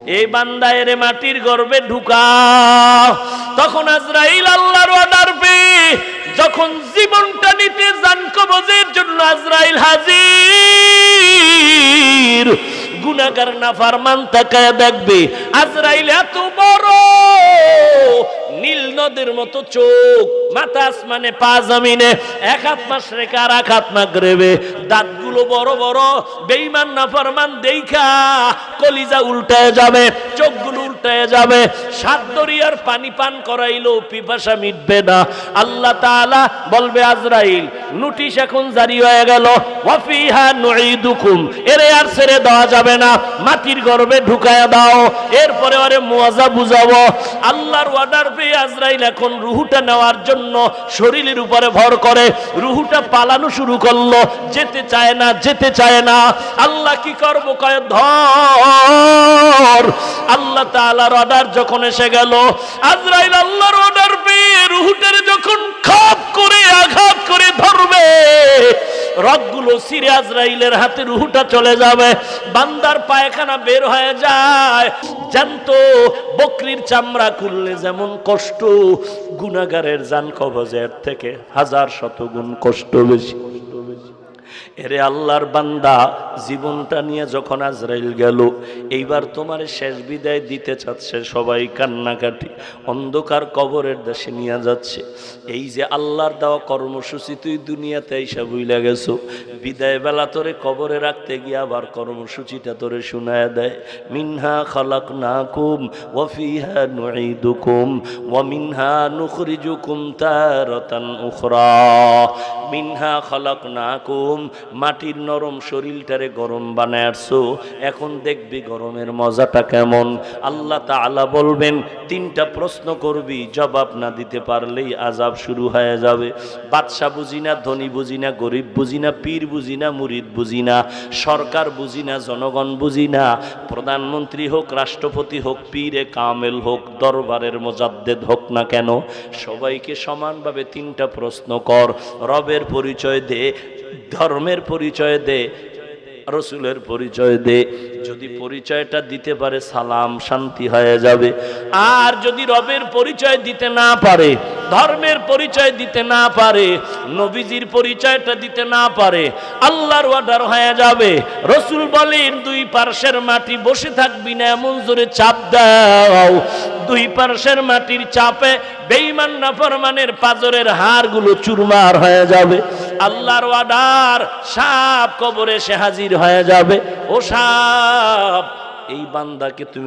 এই বান্দা এর মাটির গর্ভে ঢুকাও। তখন আজরাইল আল্লাহর অর্ডার পেয়ে যখন জীবনটা নিতে যান কবজের জন্য আজরাইল হাজির, গুনাহগার নাফরমান তাকায় দেখবে আজরাইল এত বড় নীল নদের মতো চোখ, মাথা আসমানে পা জমিনে, এক হাত মাশরিকে আর এক হাত মাগরিবে, দাঁতগুলো বড় বড়। বেঈমান নাফরমান দেইখা কলিজা উল্টায় যাবে, চোখগুলো উল্টায় যাবে। সাত দরিয়ার পানি পান করাইলেও পিপাসা মিটবে না। আল্লাহ তাআলা বলবে আজরাইল নোটিশ এখন জারি হয়ে গেল, ওয়াফিহা নুঈদুকুম, এরে আর ছেড়ে দেওয়া যাবে না, মাটির গর্ভে ঢুকায়া দাও। এরপরে ওরে মুআযা বুঝাবো। আল্লাহর অর্ডার পেয়ে আজরাইল এখন রুহুটা নেওয়ার জন্য শরীরের উপরে ভর করে, রুহুটা পালানো শুরু করলো, যেতে চায় না, যেতে চায় না। আল্লাহ কি করবো, কয় ধর। আল্লাহ তাআলার অর্ডার যখন এসে গেল, আজরাইল আল্লাহর অর্ডার পেয়ে রুহুটার যখন খাপ করে আঘাত করে ধরবে, রগগুলো ছিঁড়ে আজরাইলের হাতে রুহুটা চলে যাবে। বান্দার পায়খানা বের হয়ে যায়। জানতো বকরির চামড়া খুললে যেমন কষ্ট, গুনাহগারের জান কবজের থেকে হাজার শত গুণ কষ্ট বেশি। এরে আল্লাহর বান্দা, জীবনটা নিয়ে যখন আজরাইল গেল, এইবার তোমার শেষ বিদায় দিতে চাচ্ছে, সবাই কান্নাকাটি, অন্ধকার কবরের দেশে নিয়ে যাচ্ছে। এই যে আল্লাহর দেওয়া কর্মসূচি, তুই দুনিয়াতে এসে ভুইলা গেছো, বিদায় বেলা তোরে কবরে রাখতে গিয়ে আবার কর্মসূচিটা তোরে শোনায় দেয়। মিনহা খালাকনাকুম ওয়া ফিহা নুঈদুকুম ওয়া মিনহা নুখরিজুকুম তারাতান উখরা। মিনহা খালাকনাকুম, মাটির নরম শরীরটারে গরম বানায় আসছো, এখন দেখবি গরমের মজাটা কেমন। আল্লাহ তাআলা বলবেন তিনটা প্রশ্ন করবি, জবাব না দিতে পারলেই আযাব শুরু হয়ে যাবে। বাদশা বুঝি না, ধনী বুঝি না, গরিব বুঝি না, পীর বুঝি না, মুরিদ বুঝি না, সরকার বুঝি না, জনগণ বুঝি না, প্রধানমন্ত্রী হোক, রাষ্ট্রপতি হোক, পীরে কামেল হোক, দরবারের মুজাদ্দেদ হোক না কেন, সবাইকে সমানভাবে তিনটা প্রশ্ন কর। রবের পরিচয় দে, ধর্মের পরিচয় দে, রসুলের পরিচয় দে। যদি পরিচয়টা দিতে পারে সালাম, শান্তি হয়ে যাবে। আর যদি রবের পরিচয় দিতে না পারে, ধর্মের পরিচয় দিতে না পারে, নবীজির পরিচয়টা দিতে না পারে, আল্লাহর অর্ডার হয়ে যাবে। রসুল বলেন দুই পার্শ্বের মাটি বসে থাকবি না, এমন জোরে চাপ দাও, দুই পার্শ্বের মাটির চাপে বেঈমান নাফরমানের পাজরের হাড়গুলো চুরমার হয়ে যাবে। আল্লাহর অর্ডার, সাপ কবরে সে হাজির হয়ে যাবে। ও সাপ, এই বান্দাকে তুমি